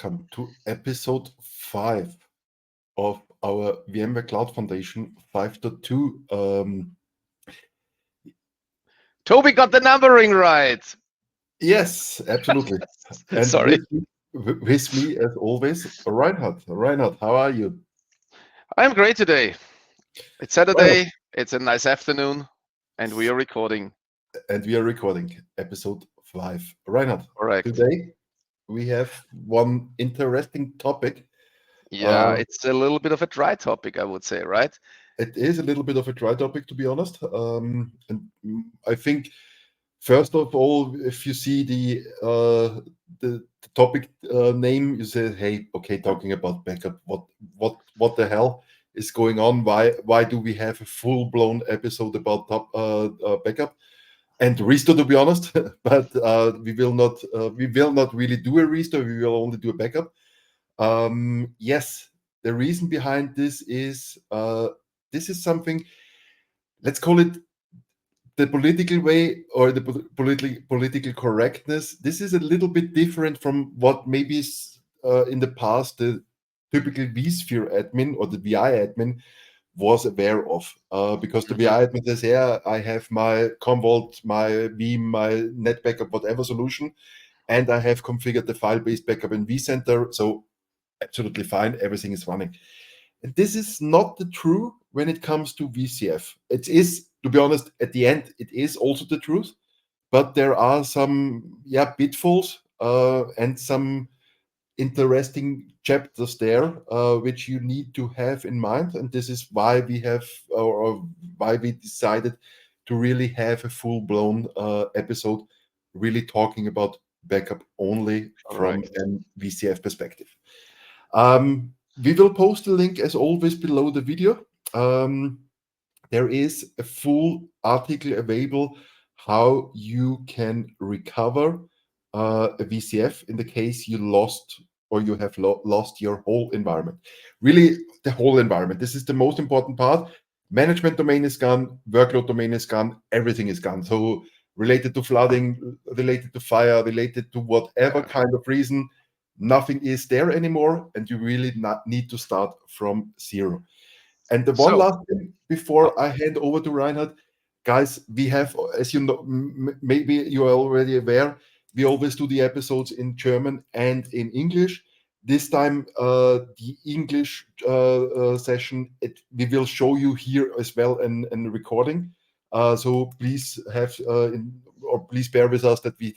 welcome to episode 5 of our VMware Cloud Foundation 5.2. Toby got the numbering right. Yes, absolutely. And Sorry. with me, as always, Reinhard. Reinhard, how are you? I'm great today. It's Saturday, it's a nice afternoon, and we are recording. And we are recording episode 5. Reinhard, Correct. today we have one interesting topic. Yeah, it's a little bit of a dry topic, I would say, right? It is a little bit of a dry topic, to be honest. And I think, first of all, if you see the topic name, you say, "Hey, okay, talking about backup. What the hell is going on? Why do we have a full-blown episode about backup and restore?" To be honest, but we will not really do a restore. We will only do a backup. Yes, the reason behind this is something. Let's call it the political way, or the political correctness. This is a little bit different from what maybe in the past the typical vSphere admin or the VI admin was aware of, because the VI admin says, "Yeah, I have my Commvault, my Veeam, my net backup, whatever solution, and I have configured the file-based backup in vCenter, so absolutely fine, everything is running." And this is not the true when it comes to VCF. It is, to be honest, at the end, it is also the truth, but there are some pitfalls and some interesting chapters there which you need to have in mind. And this is why we have, or why we decided to really have a full-blown episode, really talking about backup only from a VCF perspective. We will post a link, as always, below the video. There is a full article available how you can recover a VCF in the case you lost, or you have lost your whole environment. Really, the whole environment. This is the most important part. Management domain is gone, workload domain is gone, everything is gone. So related to flooding, related to fire, related to whatever kind of reason, nothing is there anymore, and you really need to start from zero. And the one last thing before I hand over to Reinhard, guys, we have, as you know, maybe you are already aware, we always do the episodes in German and in English. This time, the English session, we will show you here as well in recording. So please please bear with us that we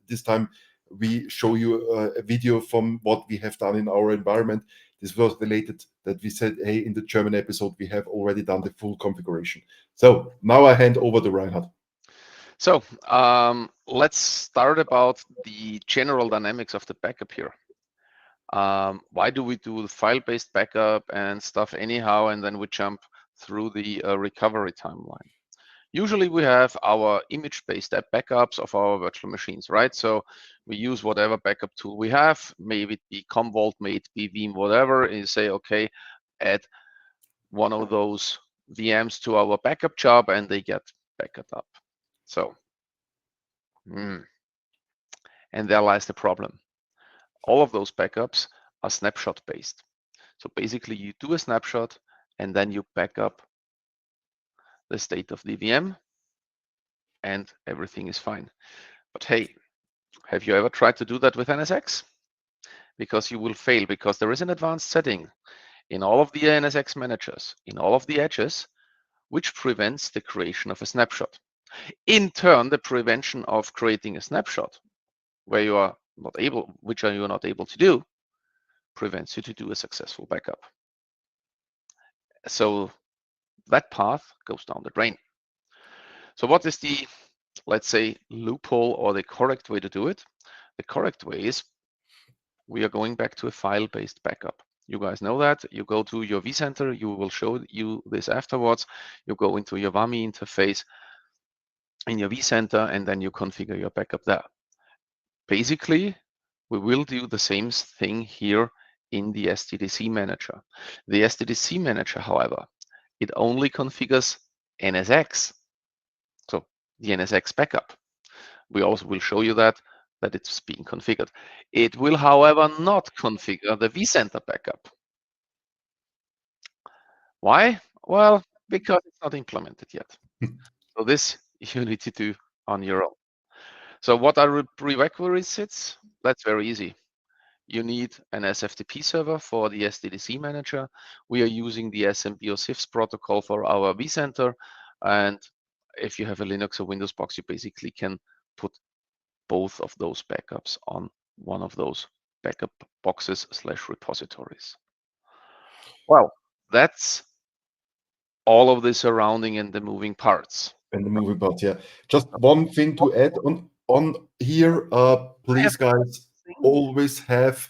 this time we show you a video from what we have done in our environment. This was related that we said, hey, in the German episode, we have already done the full configuration. So now I hand over to Reinhard. So let's start about the general dynamics of the backup here. Why do we do the file-based backup and stuff anyhow, and then we jump through the recovery timeline? Usually we have our image-based backups of our virtual machines, right? So we use whatever backup tool we have, maybe it be Commvault, maybe it be Veeam, whatever, and you say, okay, add one of those VMs to our backup job, and they get backed up. So, and there lies the problem. All of those backups are snapshot-based. So basically you do a snapshot, and then you back up the state of the VM, and everything is fine. But hey, have you ever tried to do that with NSX? Because you will fail, because there is an advanced setting in all of the NSX managers, in all of the edges, which prevents the creation of a snapshot. In turn, the prevention of creating a snapshot where you are not able, which you are not able to do, prevents you to do a successful backup. So that path goes down the drain. So what is the, let's say, loophole or the correct way to do it? The correct way is we are going back to a file-based backup. You guys know that. You go to your vCenter, you will show you this afterwards. You go into your VAMI interface in your vCenter, and then you configure your backup there. Basically, we will do the same thing here in the SDDC manager. The SDDC manager, however, it only configures NSX. So the NSX backup. We also will show you that that it's being configured. It will, however, not configure the vCenter backup. Why? Well, because it's not implemented yet. So this you need to do on your own. So what are prerequisites? That's very easy. You need an SFTP server for the SDDC manager. We are using the SMB/CIFS protocol for our vCenter. And if you have a Linux or Windows box, you basically can put both of those backups on one of those backup boxes / repositories. Well, that's all of the surrounding and the moving parts. And the moving parts, yeah. Just one thing to add on here, please, guys, always have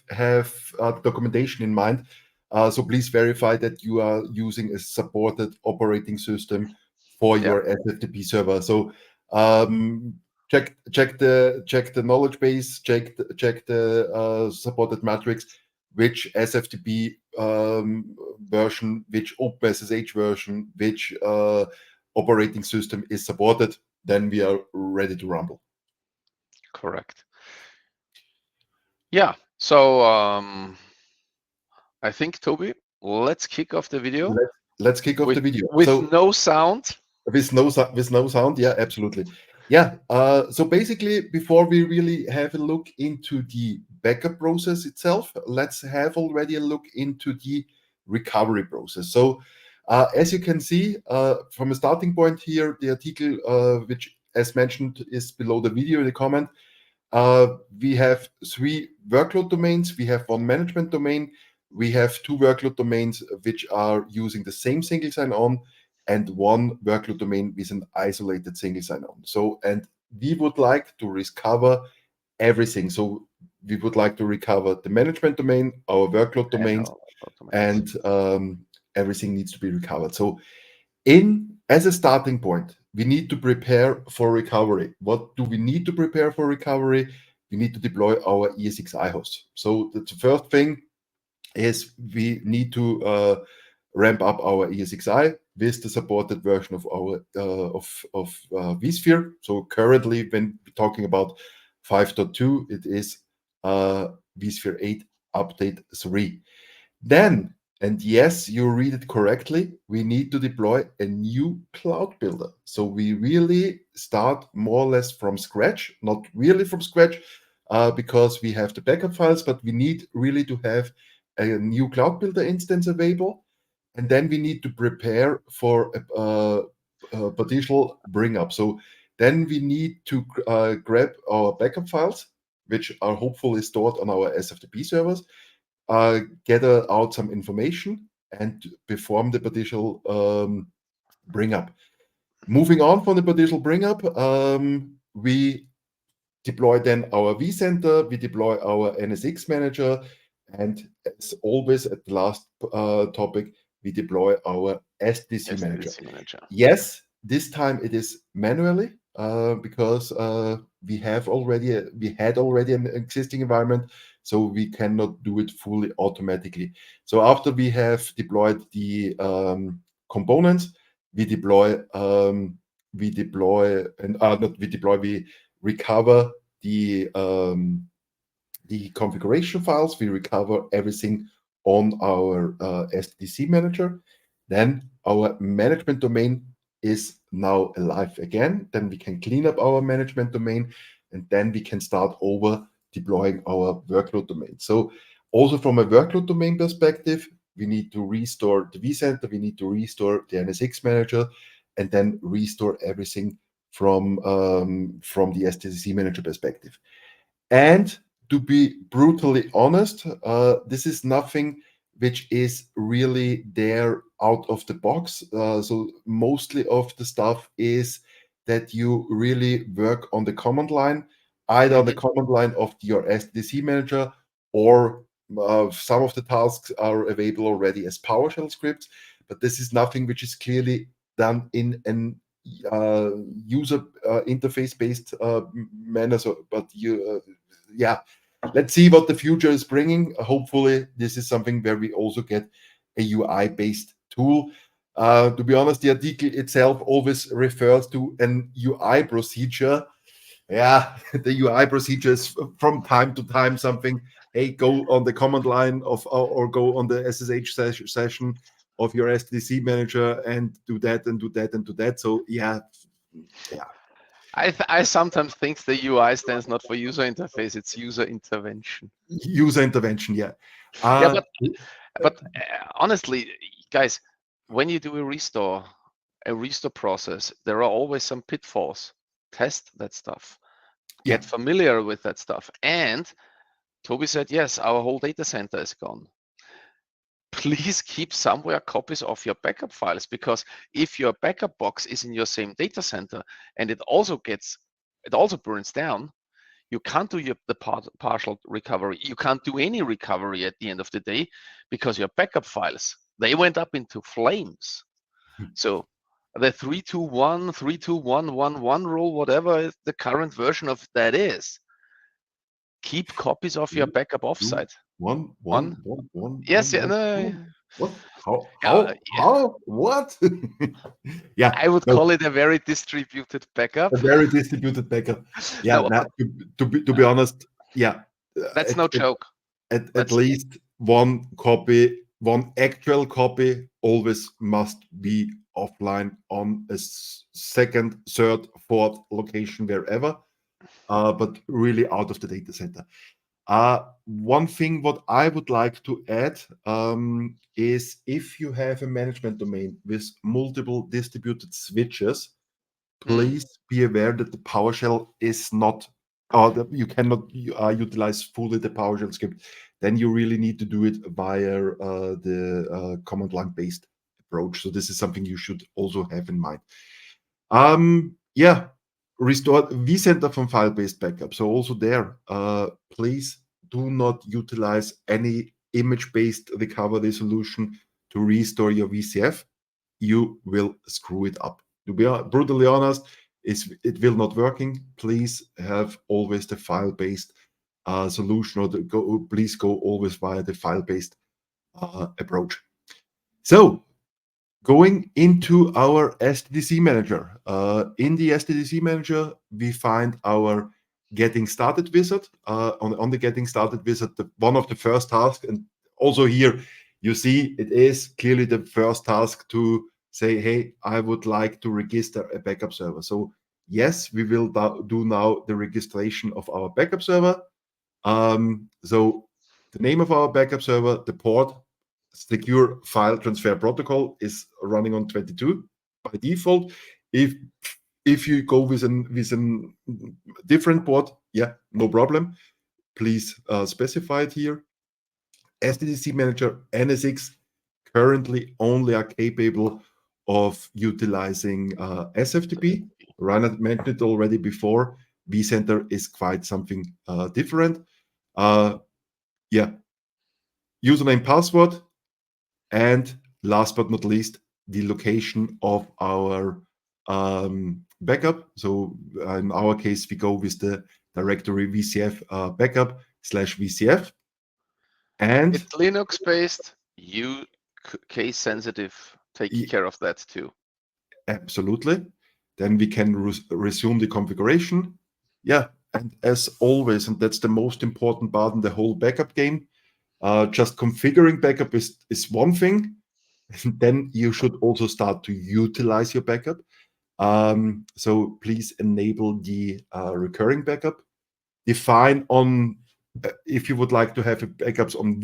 documentation in mind. So please verify that you are using a supported operating system for your SFTP server. So check the knowledge base, check the supported metrics, which SFTP version, which OpenSSH version, which operating system is supported, then we are ready to rumble. Correct. Yeah. So I think, Toby, let's kick off the video. Let's kick off the video with no sound. With no sound, yeah, absolutely. Yeah. So basically, before we really have a look into the backup process itself, let's have already a look into the recovery process. So as you can see from a starting point here, the article, which as mentioned is below the video in the comment, we have 3 workload domains. We have 1 management domain. We have 2 workload domains which are using the same single sign-on, and 1 workload domain with an isolated single sign-on. So, and we would like to recover everything. So we would like to recover the management domain, our workload domains, and everything needs to be recovered. So as a starting point, we need to prepare for recovery. What do we need to prepare for recovery? We need to deploy our ESXi host. So the first thing is we need to ramp up our ESXi with the supported version of our vSphere. So currently, when we're talking about 5.2, it is vSphere 8 update 3. Then, and yes, you read it correctly, we need to deploy a new cloud builder. So we really start more or less from scratch, not really from scratch, because we have the backup files, but we need really to have a new cloud builder instance available. And then we need to prepare for a potential bring up. So then we need to grab our backup files, which are hopefully stored on our SFTP servers, gather out some information, and perform the potential bring up. Moving on from the potential bring up, we deploy then our vCenter, we deploy our NSX manager, and as always at the last topic, we deploy our SDDC manager. Yes, this time it is manually because we had already an existing environment, so we cannot do it fully automatically. So after we have deployed the components, we recover the configuration files, we recover everything on our SDDC manager. Then our management domain is now alive again. Then we can clean up our management domain, and then we can start over deploying our workload domain. So also from a workload domain perspective, we need to restore the vCenter, we need to restore the NSX manager, and then restore everything from the SDDC manager perspective. And to be brutally honest, this is nothing which is really there out of the box. So mostly of the stuff is that you really work on the command line, either the command line of your SDDC manager, or some of the tasks are available already as PowerShell scripts. But this is nothing which is clearly done in an user interface-based manner. So, but yeah, let's see what the future is bringing. Hopefully, this is something where we also get a UI-based tool. To be honest, the article itself always refers to an UI procedure. Yeah, the UI procedures from time to time something. Hey, go on the command line of or go on the SSH session of your SDDC manager and do that and do that and do that. So yeah. I sometimes think the UI stands not for user interface; it's user intervention. User intervention, yeah. Yeah, but honestly, guys, when you do a restore process, there are always some pitfalls. Test that stuff. Get familiar with that stuff. And Toby said, yes, our whole data center is gone. Please keep somewhere copies of your backup files, because if your backup box is in your same data center and it also burns down, you can't do the partial recovery. You can't do any recovery at the end of the day, because your backup files, they went up into flames. So the 3-2-1, 3-2-1-1-1 rule, whatever the current version of that is, keep copies of your backup offsite. One. Yes, What? How? What? Yeah. I would call it a very distributed backup. A very distributed backup. Yeah. No, to be honest, yeah. That's no joke. At least one copy, one actual copy, always must be offline on a second, third, fourth location, wherever, but really out of the data center. One thing what I would like to add is, if you have a management domain with multiple distributed switches, please be aware that the PowerShell is not, you cannot utilize fully the PowerShell script. Then you really need to do it via the command line based approach. So this is something you should also have in mind. Restore vCenter from file-based backup. So also there, please do not utilize any image-based recovery solution to restore your VCF. You will screw it up. To be brutally honest, it will not working. Please have always the file-based solution, or please go always via the file-based approach. So, going into our SDDC manager. In the SDDC manager, we find our getting started wizard. On the getting started wizard, one of the first tasks, and also here you see it is clearly the first task to say, hey, I would like to register a backup server. So yes, we will do now the registration of our backup server. So the name of our backup server, the port, secure file transfer protocol, is running on 22 by default. If you go with a different port, yeah, no problem. Please specify it here. SDDC Manager NSX currently only are capable of utilizing SFTP. Reinhard mentioned it already before. vCenter is quite something different. Username, password, and last but not least, the location of our backup. So in our case, we go with the directory VCF backup /VCF. And it's Linux based, case sensitive, take care of that too. Absolutely. Then we can resume the configuration. Yeah, and as always, and that's the most important part in the whole backup game, just configuring backup is one thing. And then you should also start to utilize your backup. So please enable the recurring backup. Define on if you would like to have backups on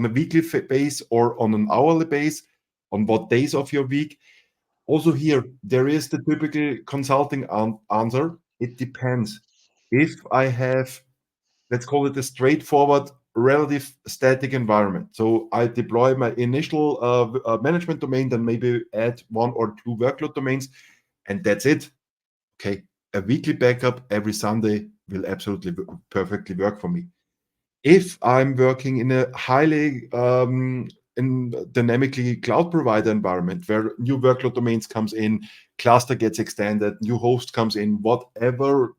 a weekly base or on an hourly base, on what days of your week. Also here, there is the typical consulting answer. It depends. If I have, let's call it a straightforward, relative static environment. So I deploy my initial management domain, then maybe add 1 or 2 workload domains, and that's it. Okay, a weekly backup every Sunday will absolutely perfectly work for me. If I'm working in a highly in dynamically cloud provider environment where new workload domains comes in, cluster gets extended, new host comes in, whatever.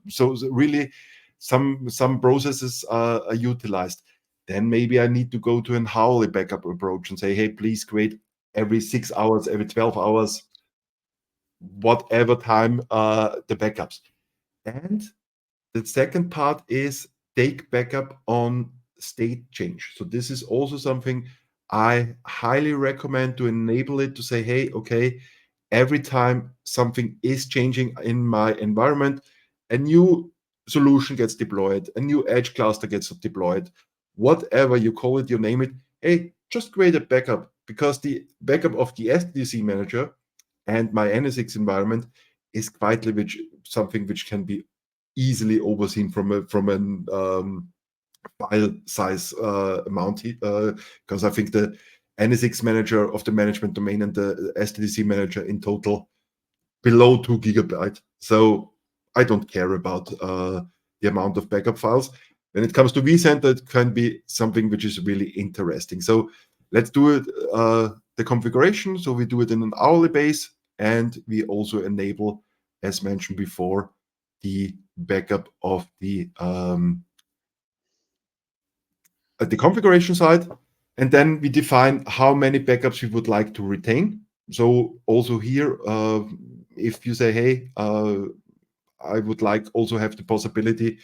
So really, some processes are utilized. Then maybe I need to go to an hourly backup approach and say, hey, please create every 6 hours, every 12 hours, whatever time the backups. And the second part is take backup on state change. So this is also something I highly recommend to enable it to say, hey, okay, every time something is changing in my environment, a new solution gets deployed, a new edge cluster gets deployed, whatever you call it, you name it, hey, just create a backup, because the backup of the SDDC manager and my NSX environment is quite something which can be easily overseen from an file size amount, because I think the NSX manager of the management domain and the SDDC manager in total below 2 gigabyte. So I don't care about the amount of backup files. When it comes to vCenter, it can be something which is really interesting. So let's do it, the configuration. So we do it in an hourly base, and we also enable, as mentioned before, the backup of the at the configuration side. And then we define how many backups we would like to retain. So also here, if you say, hey, I would like also have the possibility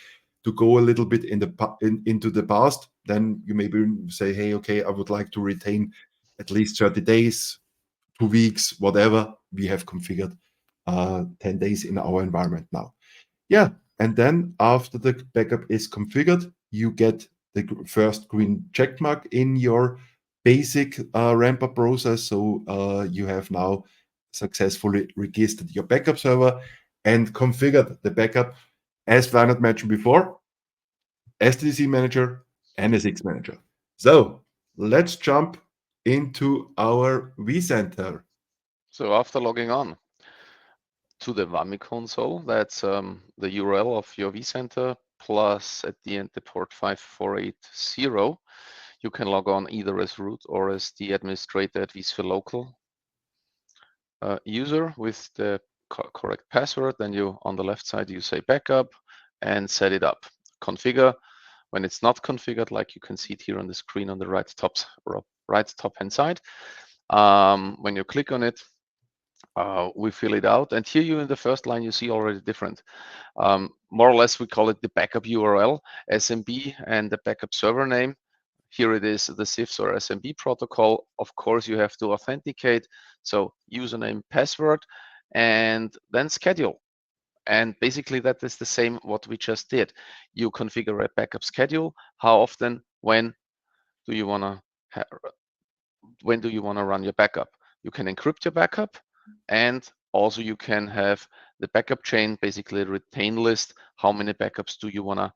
to go a little bit into the past, then you maybe say, hey, okay, I would like to retain at least 30 days, 2 weeks, whatever we have configured, 10 days in our environment now. Yeah, and then after the backup is configured, you get the first green check mark in your basic ramp-up process. So you have now successfully registered your backup server and configured the backup, as Reinhard mentioned before, SDDC manager, NSX manager. So let's jump into our vCenter. So after logging on to the VMware console, that's the URL of your vCenter, plus at the end the port 5480. You can log on either as root or as the administrator at vSphere local user with the correct password. Then you, on the left side, you say backup and set it up. Configure. When it's not configured, like you can see it here on the screen on the right top hand side, when you click on it, we fill it out. And here you in the first line, you see already different. More or less, we call it the backup URL, SMB, and the backup server name. Here it is, the CIFS or SMB protocol. Of course, you have to authenticate. So username, password, and then schedule. And basically that is the same what we just did. You configure a backup schedule. How often, when do you want to run your backup? You can encrypt your backup, and also you can have the backup chain, basically a retain list. How many backups do you want to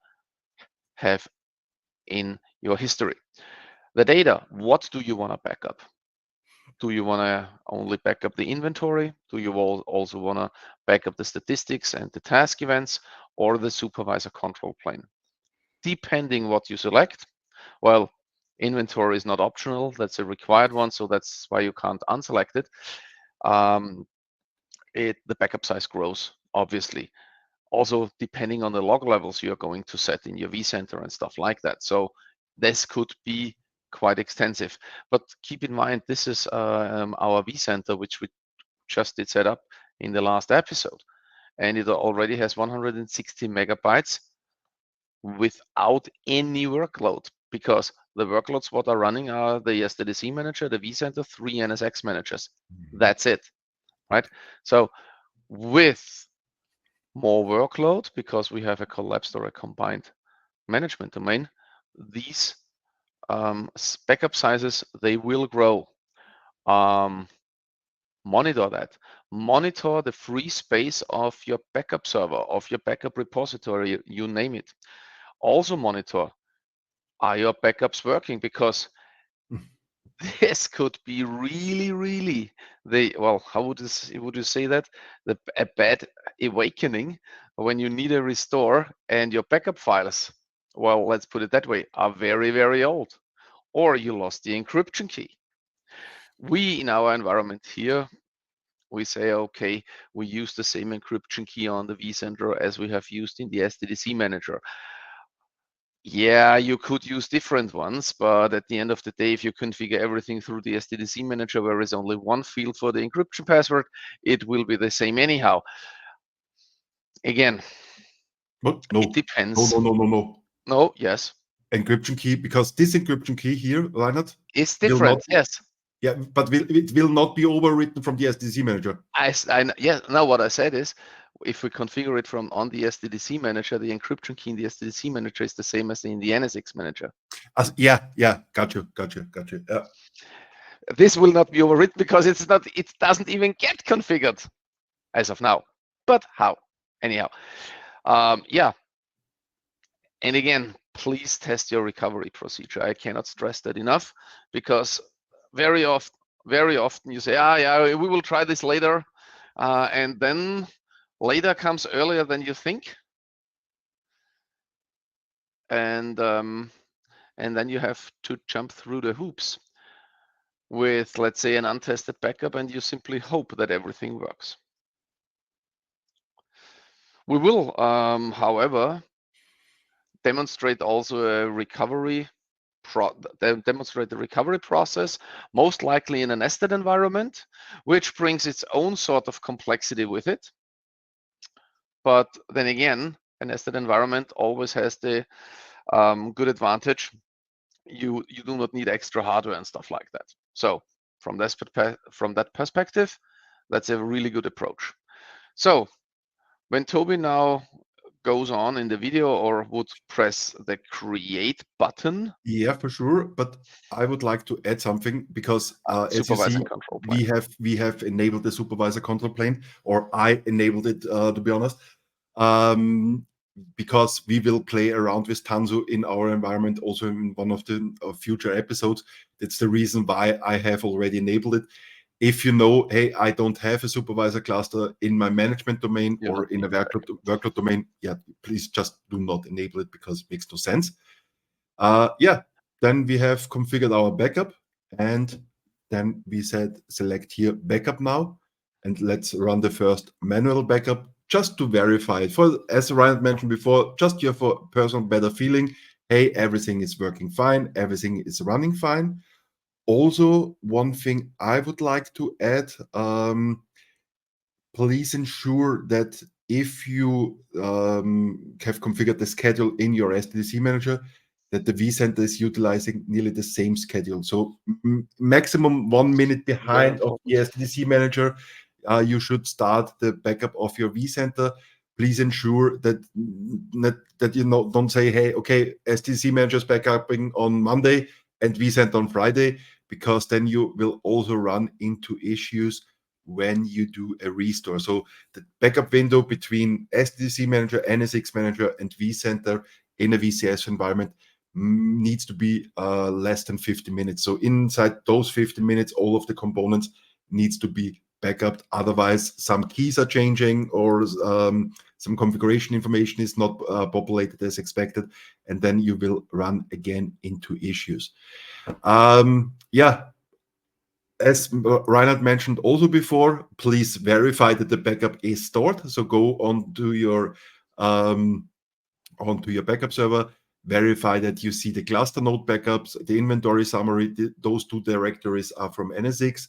have in your history? The data, what do you want to back up? Do you want to only back up the inventory? Do you also want to back up the statistics and the task events, or the supervisor control plane? Depending what you select, well, inventory is not optional, that's a required one, so that's why you can't unselect it. The backup size grows, obviously. Also, depending on the log levels you're going to set in your vCenter and stuff like that. So this could be quite extensive. But keep in mind, this is our vCenter, which we just did set up in the last episode. And it already has 160 megabytes without any workload, because the workloads what are running are the SDDC manager, the vCenter, 3 NSX managers. That's it, right? So with more workload, because we have a collapsed or a combined management domain, these backup sizes, they will grow. Monitor that. Monitor the free space of your backup server, of your backup repository, you name it. Also monitor, are your backups working? Because this could be really how would you say that? A bad awakening when you need a restore and your backup files, well, let's put it that way, are very old, or you lost the encryption key. We, in our environment here, we say, okay, we use the same encryption key on the vCenter as we have used in the SDDC manager. Yeah, you could use different ones, but at the end of the day, if you configure everything through the SDDC manager, where is only one field for the encryption password, it will be the same anyhow. Again, What? No. It depends. No. Yes. Encryption key, because this encryption key here, Reinhard, It's different. Yes. Yeah, but it will not be overwritten from the SDDC manager. Yeah. Now what I said is, if we configure it from on the SDDC manager, the encryption key in the SDDC manager is the same as in the NSX manager. Yeah, got you. This will not be overwritten because it doesn't even get configured as of now. But how? Anyhow, yeah. And again, please test your recovery procedure. I cannot stress that enough, because very often you say, yeah, we will try this later, and then later comes earlier than you think, and then you have to jump through the hoops with, let's say, an untested backup, and you simply hope that everything works. We will, however, demonstrate also a recovery demonstrate the recovery process, most likely in a nested environment, which brings its own sort of complexity with it. But then again, a nested environment always has the good advantage. You do not need extra hardware and stuff like that. So from that perspective, that's a really good approach. So when Toby now goes on in the video, or would press the create button. Yeah, for sure. But I would like to add something, because as you see, control plane. we have enabled the supervisor control plane, or I enabled it, to be honest, because we will play around with Tanzu in our environment also in one of the future episodes. That's the reason why I have already enabled it. If you know, hey, I don't have a supervisor cluster in my management domain or in a workload domain, yeah, please just do not enable it, because it makes no sense. Yeah, then we have configured our backup, and then we said select here backup now, and let's run the first manual backup just to verify it. For, as Reinhard mentioned before, just here for personal better feeling, hey, everything is working fine, everything is running fine. Also, one thing I would like to add, please ensure that if you have configured the schedule in your SDDC manager, that the vCenter is utilizing nearly the same schedule. So maximum 1 minute behind of the SDDC manager, you should start the backup of your vCenter. Please ensure that you don't say, hey, okay, SDDC manager is backupping on Monday and vCenter on Friday, because then you will also run into issues when you do a restore. So the backup window between SDDC manager, NSX manager, and vCenter in a VCS environment needs to be less than 50 minutes. So inside those 50 minutes, all of the components needs to be backupped. Otherwise, some keys are changing, or some configuration information is not populated as expected, and then you will run again into issues. Yeah. As Reinhard mentioned also before, please verify that the backup is stored. So go onto your backup server, verify that you see the cluster node backups, the inventory summary. Those two directories are from NSX.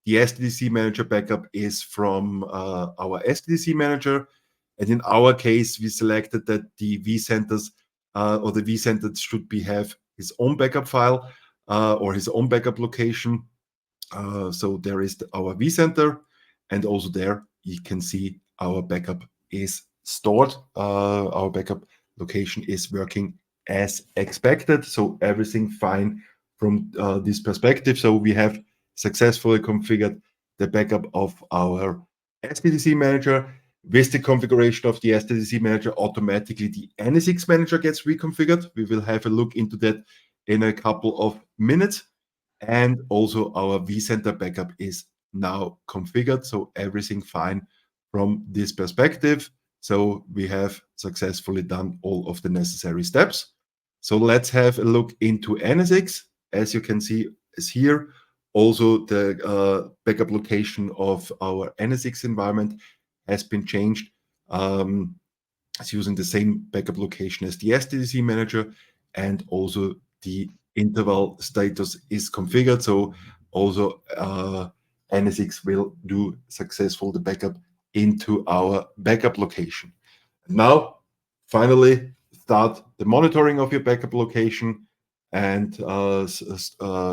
The SDDC manager backup is from our SDDC manager. And in our case, we selected that the vCenters or the vCenter should have his own backup file or his own backup location. So there is our vCenter, and also there you can see our backup is stored. Our backup location is working as expected. So everything fine from this perspective. So we have successfully configured the backup of our SDDC manager. With the configuration of the SDDC manager, automatically the NSX manager gets reconfigured. We will have a look into that in a couple of minutes. And also our vCenter backup is now configured. So everything fine from this perspective. So we have successfully done all of the necessary steps. So let's have a look into NSX. As you can see is here, also the backup location of our NSX environment has been changed. It's using the same backup location as the SDDC manager, and also the interval status is configured. So also NSX will do successful the backup into our backup location. Now, finally, start the monitoring of your backup location and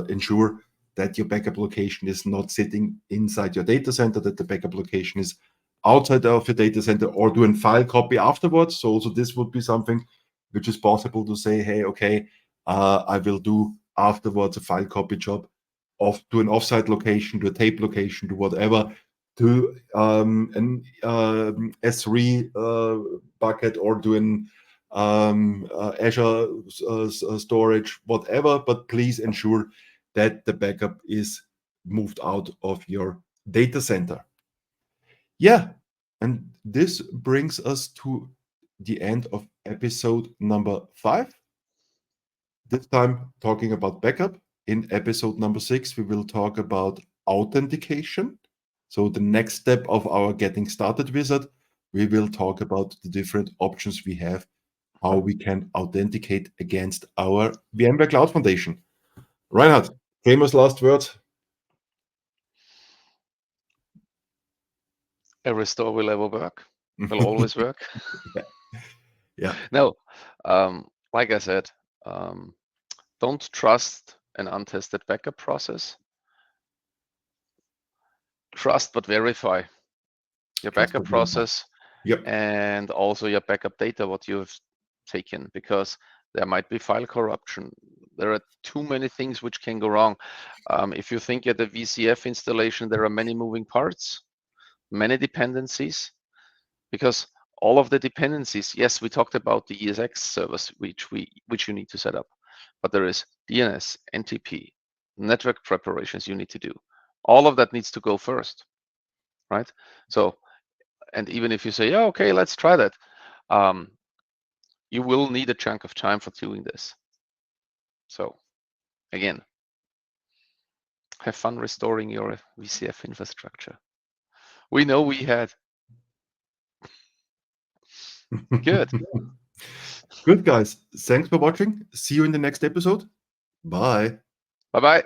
ensure that your backup location is not sitting inside your data center, that the backup location is outside of your data center, or doing file copy afterwards. So also this would be something which is possible to say, hey, okay, I will do afterwards a file copy job to an offsite location, to a tape location, to whatever, to an S3 bucket, or doing Azure storage, whatever, but please ensure that the backup is moved out of your data center. Yeah, and this brings us to the end of episode number 5. This time talking about backup. In episode number 6, we will talk about authentication. So the next step of our getting started wizard, we will talk about the different options we have, how we can authenticate against our VMware Cloud Foundation. Reinhard, famous last words. Every store will ever work, will always work. Yeah. No, like I said, don't trust an untested backup process. Trust but verify your backup process. Yep. And also your backup data, what you've taken, because there might be file corruption. There are too many things which can go wrong. If you think at the VCF installation, there are many moving parts, many dependencies, because all of the dependencies, yes, we talked about the ESX service, which you need to set up, but there is DNS, NTP, network preparations you need to do. All of that needs to go first, right? So, and even if you say, yeah, okay, let's try that, you will need a chunk of time for doing this. So again, have fun restoring your VCF infrastructure. We know we had. Good. Good, guys. Thanks for watching. See you in the next episode. Bye. Bye-bye.